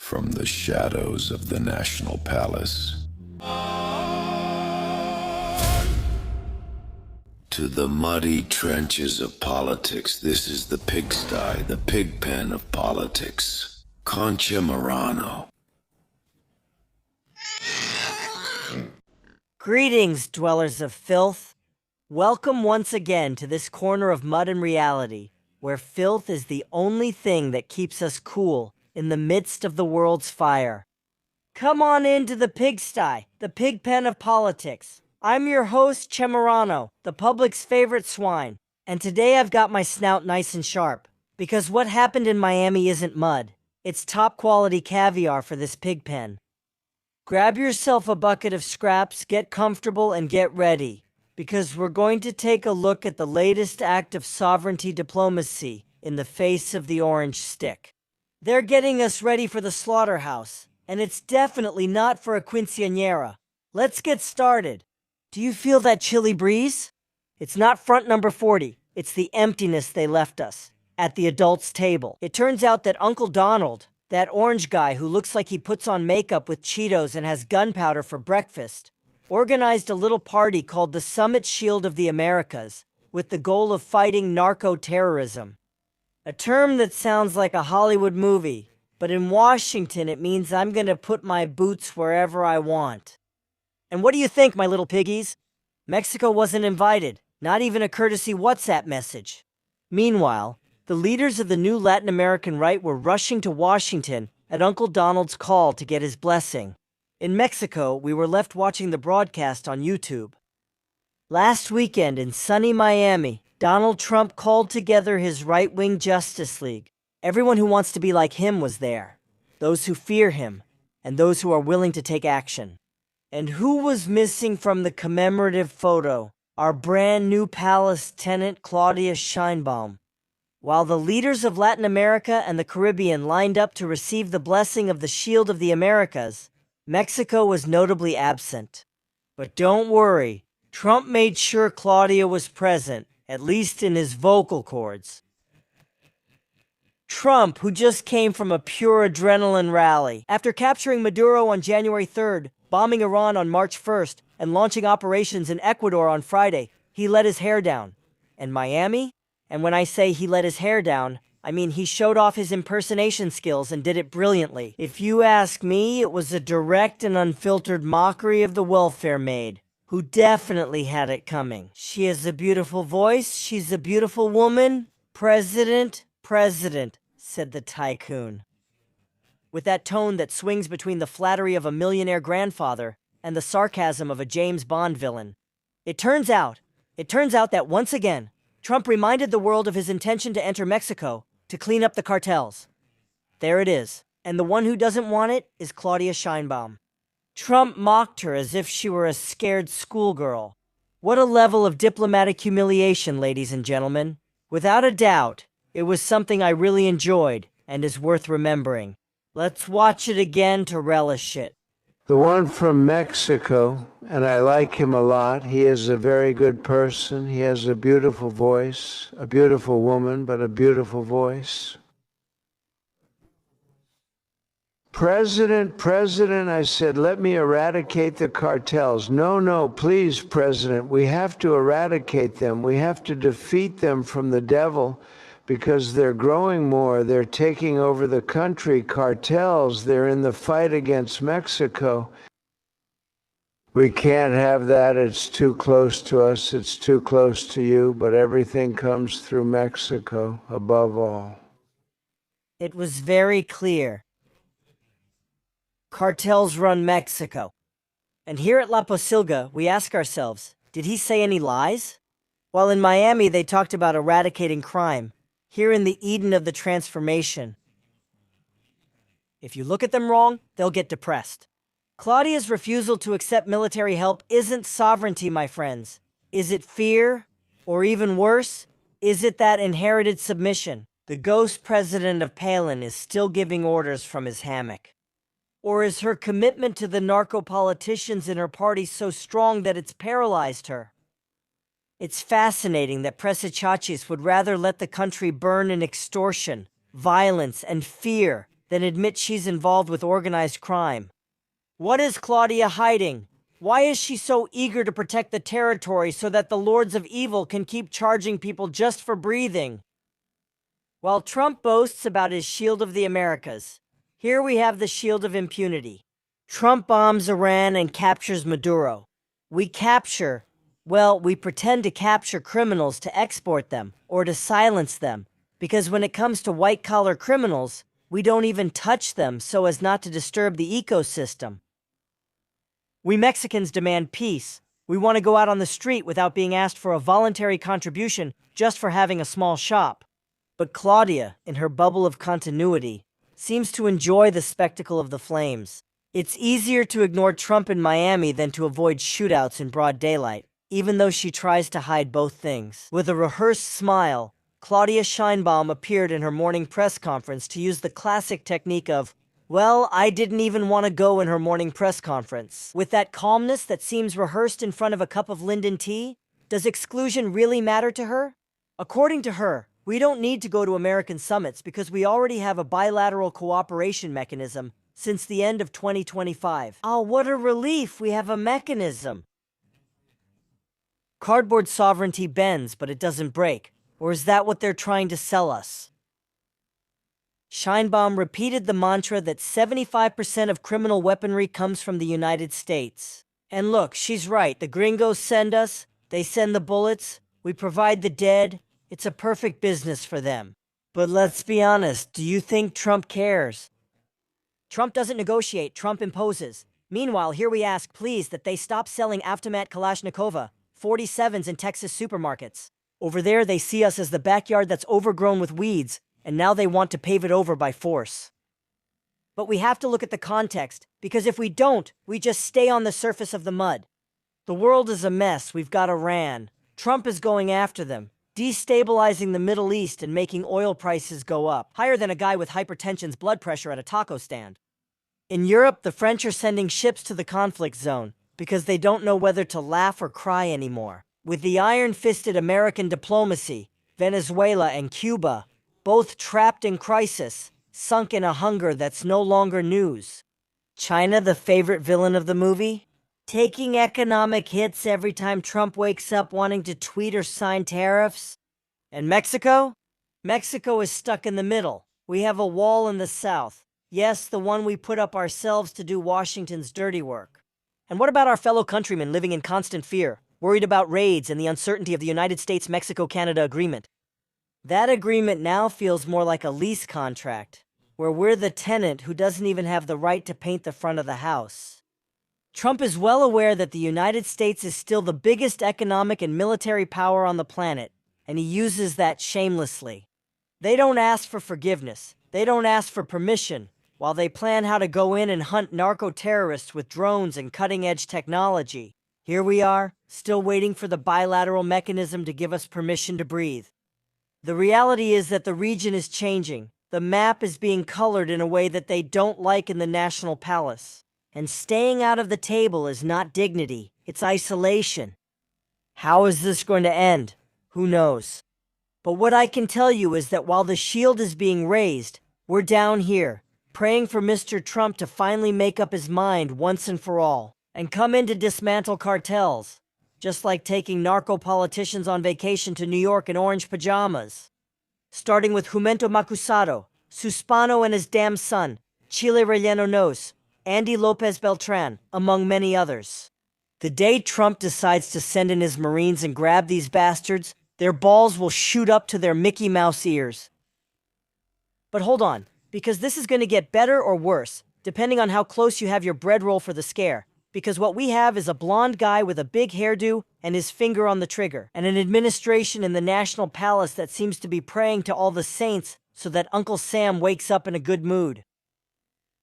From the shadows of the National Palace to the muddy trenches of politics, this is the pigsty, the pig pen of politics. Concha Morano. Greetings, dwellers of filth. Welcome once again to this corner of mud and reality, where filth is the only thing that keeps us cool in the midst of the world's fire. Come on into the pigsty, the pig pen of politics. I'm your host, Chemorano, the public's favorite swine, and today I've got my snout nice and sharp, because what happened in Miami isn't mud. It's top-quality caviar for this pig pen. Grab yourself a bucket of scraps, get comfortable, and get ready, because we're going to take a look at the latest act of sovereignty diplomacy in the face of the orange stick. They're getting us ready for the slaughterhouse, and it's definitely not for a quinceañera. Let's get started. Do you feel that chilly breeze? It's not front number 40, it's the emptiness they left us at the adults' table. It turns out that Uncle Donald, that orange guy who looks like he puts on makeup with Cheetos and has gunpowder for breakfast, organized a little party called the Summit Shield of the Americas with the goal of fighting narco-terrorism. A term that sounds like a Hollywood movie, but in Washington it means I'm gonna put my boots wherever I want. And what do you think, my little piggies? Mexico wasn't invited, not even a courtesy WhatsApp message. Meanwhile, the leaders of the new Latin American right were rushing to Washington at Uncle Donald's call to get his blessing. In Mexico, we were left watching the broadcast on YouTube. Last weekend in sunny Miami, Donald Trump called together his right-wing Justice League. Everyone who wants to be like him was there. Those who fear him, and those who are willing to take action. And who was missing from the commemorative photo? Our brand new palace tenant, Claudia Sheinbaum. While the leaders of Latin America and the Caribbean lined up to receive the blessing of the Shield of the Americas, Mexico was notably absent. But don't worry, Trump made sure Claudia was present, at least in his vocal cords. Trump, who just came from a pure adrenaline rally, after capturing Maduro on January 3rd, bombing Iran on March 1st, and launching operations in Ecuador on Friday, he let his hair down. And Miami? And when I say he let his hair down, I mean he showed off his impersonation skills and did it brilliantly. If you ask me, it was a direct and unfiltered mockery of the welfare maid, who definitely had it coming. She has a beautiful voice, she's a beautiful woman. President, said the tycoon, with that tone that swings between the flattery of a millionaire grandfather and the sarcasm of a James Bond villain. It turns out that once again, Trump reminded the world of his intention to enter Mexico to clean up the cartels. There it is, and the one who doesn't want it is Claudia Sheinbaum. Trump mocked her as if she were a scared schoolgirl. What a level of diplomatic humiliation, ladies and gentlemen. Without a doubt, it was something I really enjoyed and is worth remembering. Let's watch it again to relish it. The one from Mexico, and I like him a lot. He is a very good person. He has a beautiful voice, a beautiful woman, but a beautiful voice. President, I said, let me eradicate the cartels. No, please, President, we have to eradicate them. We have to defeat them from the devil because they're growing more. They're taking over the country. Cartels, they're in the fight against Mexico. We can't have that. It's too close to us. It's too close to you, but everything comes through Mexico above all. It was very clear. Cartels run Mexico. And here at La Posilga, we ask ourselves, did he say any lies? While in Miami, they talked about eradicating crime. Here in the Eden of the transformation. If you look at them wrong, they'll get depressed. Claudia's refusal to accept military help isn't sovereignty, my friends. Is it fear? Or even worse, is it that inherited submission? The ghost president of Palin is still giving orders from his hammock. Or is her commitment to the narco-politicians in her party so strong that it's paralyzed her? It's fascinating that Presachachis would rather let the country burn in extortion, violence, and fear then admit she's involved with organized crime. What is Claudia hiding? Why is she so eager to protect the territory so that the lords of evil can keep charging people just for breathing? While Trump boasts about his shield of the Americas, here we have the shield of impunity. Trump bombs Iran and captures Maduro. We pretend to capture criminals to export them or to silence them, because when it comes to white-collar criminals, we don't even touch them so as not to disturb the ecosystem. We Mexicans demand peace. We want to go out on the street without being asked for a voluntary contribution just for having a small shop. But Claudia, in her bubble of continuity, seems to enjoy the spectacle of the flames. It's easier to ignore Trump in Miami than to avoid shootouts in broad daylight, even though she tries to hide both things. With a rehearsed smile, Claudia Sheinbaum appeared in her morning press conference to use the classic technique of, well, I didn't even want to go in her morning press conference. With that calmness that seems rehearsed in front of a cup of Linden tea, does exclusion really matter to her? According to her, we don't need to go to American summits because we already have a bilateral cooperation mechanism since the end of 2025. Oh, what a relief, we have a mechanism. Cardboard sovereignty bends, but it doesn't break. Or is that what they're trying to sell us? Sheinbaum repeated the mantra that 75% of criminal weaponry comes from the United States. And look, she's right. The gringos send us, they send the bullets, we provide the dead. It's a perfect business for them. But let's be honest, do you think Trump cares? Trump doesn't negotiate, Trump imposes. Meanwhile, here we ask, please, that they stop selling Avtomat Kalashnikova 47s in Texas supermarkets. Over there, they see us as the backyard that's overgrown with weeds, and now they want to pave it over by force. But we have to look at the context, because if we don't, we just stay on the surface of the mud. The world is a mess, we've got Iran. Trump is going after them, destabilizing the Middle East and making oil prices go up, higher than a guy with hypertension's blood pressure at a taco stand. In Europe, the French are sending ships to the conflict zone, because they don't know whether to laugh or cry anymore. With the iron-fisted American diplomacy, Venezuela and Cuba, both trapped in crisis, sunk in a hunger that's no longer news. China, the favorite villain of the movie? Taking economic hits every time Trump wakes up wanting to tweet or sign tariffs? And Mexico? Mexico is stuck in the middle. We have a wall in the south. Yes, the one we put up ourselves to do Washington's dirty work. And what about our fellow countrymen living in constant fear, worried about raids and the uncertainty of the United States-Mexico-Canada agreement? That agreement now feels more like a lease contract, where we're the tenant who doesn't even have the right to paint the front of the house. Trump is well aware that the United States is still the biggest economic and military power on the planet, and he uses that shamelessly. They don't ask for forgiveness. They don't ask for permission, while they plan how to go in and hunt narco-terrorists with drones and cutting-edge technology. Here we are, still waiting for the bilateral mechanism to give us permission to breathe. The reality is that the region is changing. The map is being colored in a way that they don't like in the National Palace. And staying out of the table is not dignity, it's isolation. How is this going to end? Who knows? But what I can tell you is that while the shield is being raised, we're down here, praying for Mr. Trump to finally make up his mind once and for all, and come in to dismantle cartels, just like taking narco-politicians on vacation to New York in orange pajamas. Starting with Jumento Macusado, Suspano and his damn son, Chile Relleno Nos, Andy Lopez Beltran, among many others. The day Trump decides to send in his Marines and grab these bastards, their balls will shoot up to their Mickey Mouse ears. But hold on, because this is going to get better or worse, depending on how close you have your bread roll for the scare. Because what we have is a blonde guy with a big hairdo and his finger on the trigger, and an administration in the National Palace that seems to be praying to all the saints so that Uncle Sam wakes up in a good mood.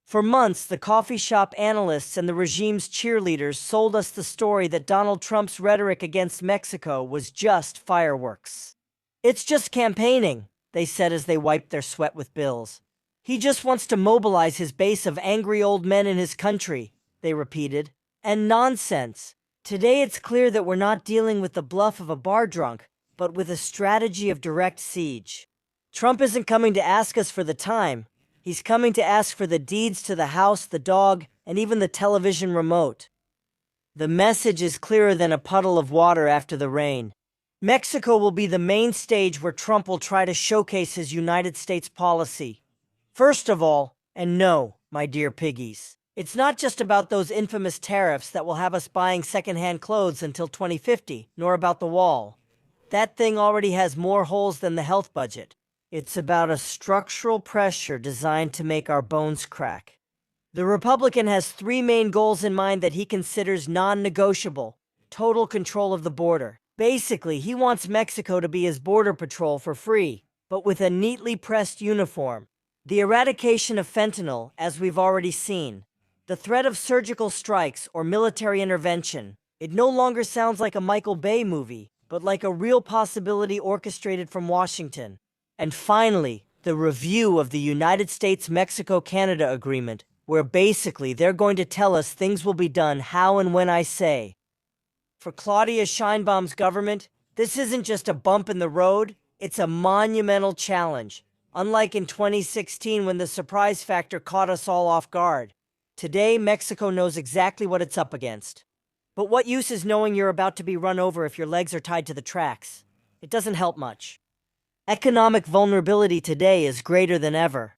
For months, the coffee shop analysts and the regime's cheerleaders sold us the story that Donald Trump's rhetoric against Mexico was just fireworks. It's just campaigning, they said as they wiped their sweat with bills. He just wants to mobilize his base of angry old men in his country, they repeated. And nonsense. Today it's clear that we're not dealing with the bluff of a bar drunk, but with a strategy of direct siege. Trump isn't coming to ask us for the time. He's coming to ask for the deeds to the house, the dog, and even the television remote. The message is clearer than a puddle of water after the rain. Mexico will be the main stage where Trump will try to showcase his United States policy. First of all, and no, my dear piggies, it's not just about those infamous tariffs that will have us buying secondhand clothes until 2050, nor about the wall. That thing already has more holes than the health budget. It's about a structural pressure designed to make our bones crack. The Republican has three main goals in mind that he considers non-negotiable: total control of the border. Basically, he wants Mexico to be his border patrol for free, but with a neatly pressed uniform. The eradication of fentanyl, as we've already seen. The threat of surgical strikes or military intervention. It no longer sounds like a Michael Bay movie, but like a real possibility orchestrated from Washington. And finally, the review of the United States-Mexico-Canada agreement, where basically they're going to tell us things will be done how and when I say. For Claudia Sheinbaum's government, this isn't just a bump in the road, it's a monumental challenge. Unlike in 2016 when the surprise factor caught us all off guard. Today, Mexico knows exactly what it's up against. But what use is knowing you're about to be run over if your legs are tied to the tracks? It doesn't help much. Economic vulnerability today is greater than ever.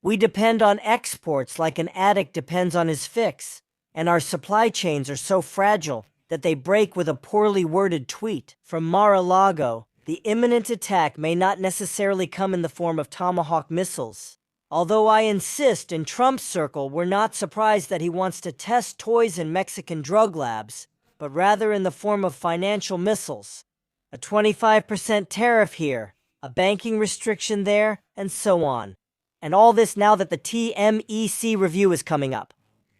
We depend on exports like an addict depends on his fix, and our supply chains are so fragile that they break with a poorly worded tweet. From Mar-a-Lago, the imminent attack may not necessarily come in the form of Tomahawk missiles. Although I insist in Trump's circle we're not surprised that he wants to test toys in Mexican drug labs, but rather in the form of financial missiles. A 25% tariff here, a banking restriction there, and so on. And all this now that the TMEC review is coming up.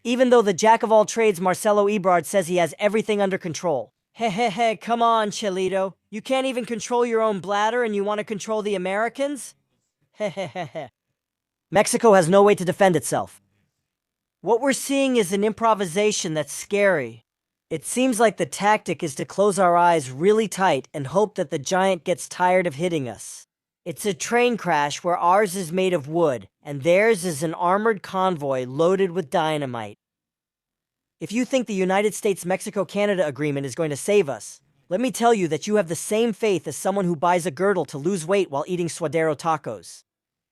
Even though the jack-of-all-trades Marcelo Ebrard says he has everything under control. Hey, come on, Chelito. You can't even control your own bladder and you want to control the Americans? Mexico has no way to defend itself. What we're seeing is an improvisation that's scary. It seems like the tactic is to close our eyes really tight and hope that the giant gets tired of hitting us. It's a train crash where ours is made of wood, and theirs is an armored convoy loaded with dynamite. If you think the United States-Mexico-Canada agreement is going to save us, let me tell you that you have the same faith as someone who buys a girdle to lose weight while eating suadero tacos.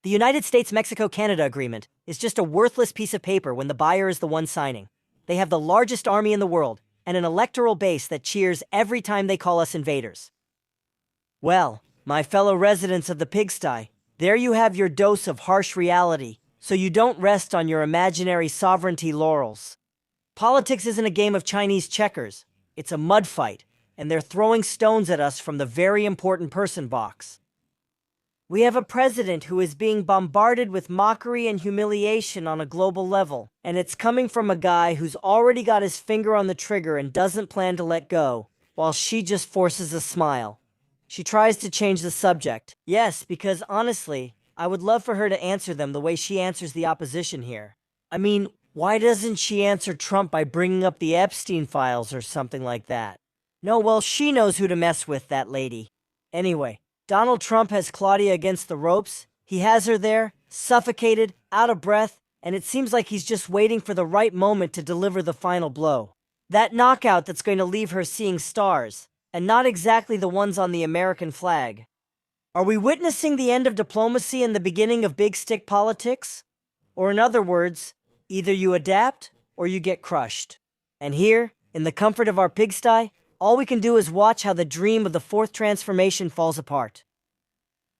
The United States-Mexico-Canada agreement is just a worthless piece of paper when the buyer is the one signing. They have the largest army in the world, and an electoral base that cheers every time they call us invaders. Well, my fellow residents of the Pigsty, there you have your dose of harsh reality, so you don't rest on your imaginary sovereignty laurels. Politics isn't a game of Chinese checkers, it's a mud fight, and they're throwing stones at us from the very important person box. We have a president who is being bombarded with mockery and humiliation on a global level, and it's coming from a guy who's already got his finger on the trigger and doesn't plan to let go, while she just forces a smile. She tries to change the subject. Yes, because honestly, I would love for her to answer them the way she answers the opposition here. I mean, why doesn't she answer Trump by bringing up the Epstein files or something like that? No, well, she knows who to mess with, that lady. Anyway, Donald Trump has Claudia against the ropes. He has her there, suffocated, out of breath, and it seems like he's just waiting for the right moment to deliver the final blow. That knockout that's going to leave her seeing stars, and not exactly the ones on the American flag. Are we witnessing the end of diplomacy and the beginning of big stick politics? Or in other words, either you adapt or you get crushed. And here, in the comfort of our pigsty, all we can do is watch how the dream of the fourth transformation falls apart.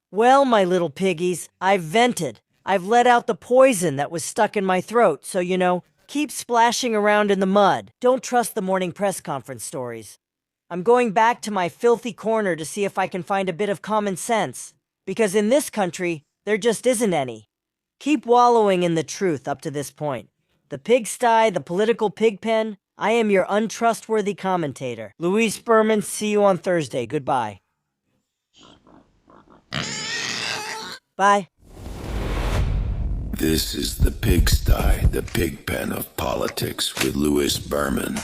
Well, my little piggies, I've vented. I've let out the poison that was stuck in my throat, so keep splashing around in the mud. Don't trust the morning press conference stories. I'm going back to my filthy corner to see if I can find a bit of common sense, because in this country, there just isn't any. Keep wallowing in the truth up to this point. The pigsty, the political pigpen, I am your untrustworthy commentator. Luis Berman, see you on Thursday. Goodbye. Bye. This is the Pigsty, the pigpen of politics with Louis Berman.